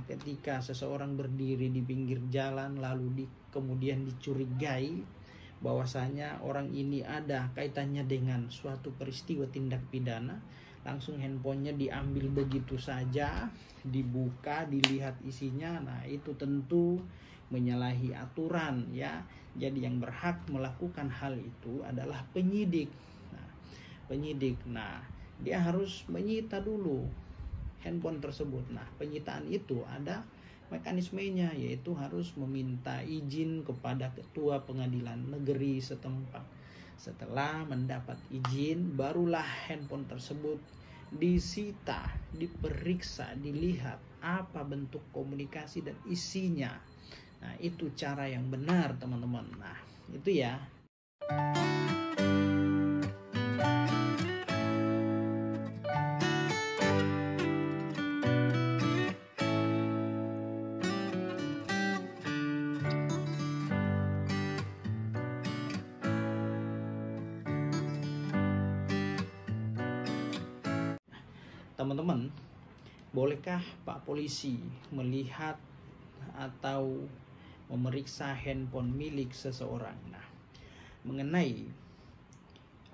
ketika seseorang berdiri di pinggir jalan lalu kemudian dicurigai bahwasanya orang ini ada kaitannya dengan suatu peristiwa tindak pidana, langsung handphonenya diambil begitu saja, dibuka, dilihat isinya. Nah, itu tentu menyalahi aturan ya. Jadi yang berhak melakukan hal itu adalah penyidik. Nah, dia harus menyita dulu handphone tersebut. Nah, penyitaan itu ada mekanismenya, yaitu harus meminta izin kepada ketua pengadilan negeri setempat. Setelah mendapat izin, barulah handphone tersebut disita, diperiksa, dilihat apa bentuk komunikasi dan isinya. Nah, itu cara yang benar, teman-teman. Nah, itu ya. Teman-teman, bolehkah Pak Polisi melihat atau memeriksa handphone milik seseorang? Nah, mengenai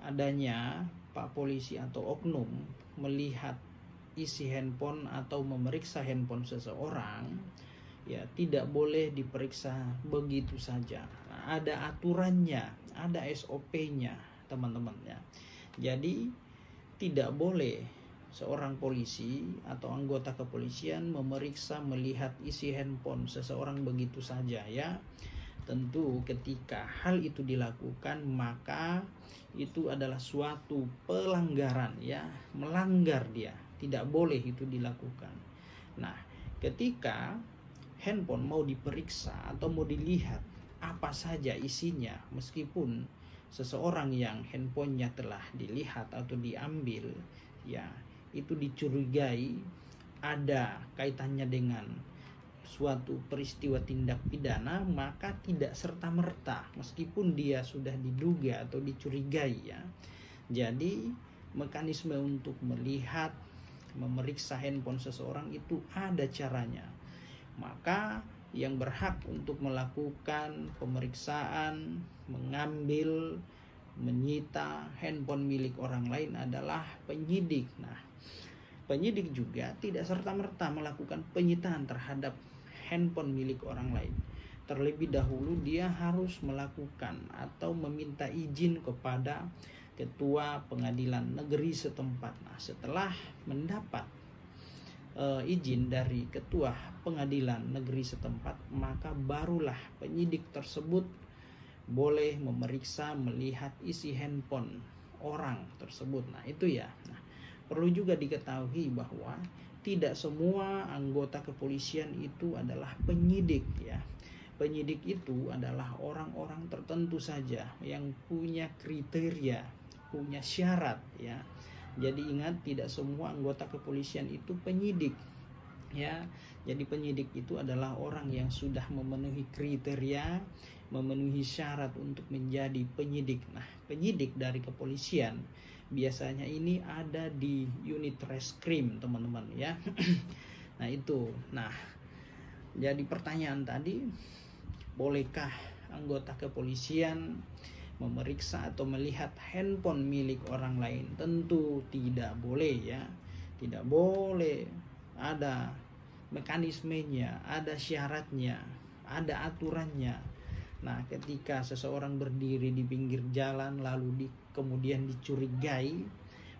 adanya Pak Polisi atau oknum melihat isi handphone atau memeriksa handphone seseorang, ya tidak boleh diperiksa begitu saja. Nah, ada aturannya, ada SOP-nya, teman-teman ya. Jadi tidak boleh seorang polisi atau anggota kepolisian memeriksa, melihat isi handphone seseorang begitu saja ya. Tentu ketika hal itu dilakukan, maka itu adalah suatu pelanggaran ya, melanggar dia. Tidak boleh itu dilakukan. Nah, ketika handphone mau diperiksa atau mau dilihat apa saja isinya, meskipun seseorang yang handphonenya telah dilihat atau diambil ya, itu dicurigai ada kaitannya dengan suatu peristiwa tindak pidana, maka tidak serta-merta meskipun dia sudah diduga atau dicurigai ya. Jadi mekanisme untuk melihat, memeriksa handphone seseorang itu ada caranya. Maka yang berhak untuk melakukan pemeriksaan, mengambil, menyita handphone milik orang lain adalah penyidik. Nah, penyidik juga tidak serta-merta melakukan penyitaan terhadap handphone milik orang lain. Terlebih dahulu dia harus melakukan atau meminta izin kepada ketua pengadilan negeri setempat. Nah, setelah mendapat izin dari ketua pengadilan negeri setempat, maka barulah penyidik tersebut boleh memeriksa, melihat isi handphone orang tersebut. Nah, itu ya. Nah, perlu juga diketahui bahwa tidak semua anggota kepolisian itu adalah penyidik ya. Penyidik itu adalah orang-orang tertentu saja yang punya kriteria, punya syarat ya. Jadi ingat, tidak semua anggota kepolisian itu penyidik ya. Jadi penyidik itu adalah orang yang sudah memenuhi kriteria, memenuhi syarat untuk menjadi penyidik. Nah, penyidik dari kepolisian biasanya ini ada di unit reskrim, teman-teman ya. Nah, itu. Nah, jadi pertanyaan tadi, bolehkah anggota kepolisian memeriksa atau melihat handphone milik orang lain? Tentu tidak boleh ya. Tidak boleh. Ada mekanismenya, ada syaratnya, ada aturannya. Nah, ketika seseorang berdiri di pinggir jalan lalu kemudian dicurigai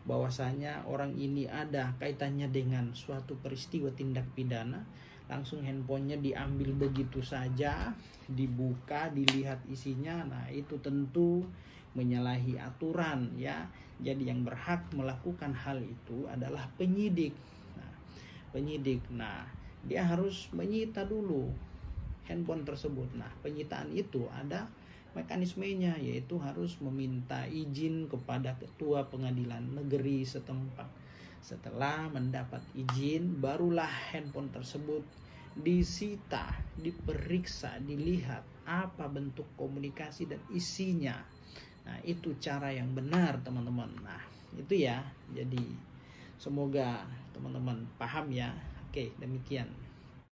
bahwasanya orang ini ada kaitannya dengan suatu peristiwa tindak pidana, langsung handphonenya diambil begitu saja, dibuka, dilihat isinya. Nah, itu tentu menyalahi aturan ya. Jadi yang berhak melakukan hal itu adalah penyidik. Nah, dia harus menyita dulu handphone tersebut. Nah, penyitaan itu ada mekanismenya, yaitu harus meminta izin kepada ketua pengadilan negeri setempat. Setelah mendapat izin, barulah handphone tersebut disita, diperiksa, dilihat apa bentuk komunikasi dan isinya. Nah, itu cara yang benar, teman-teman. Nah, itu ya. Jadi semoga teman-teman paham ya. Oke, demikian.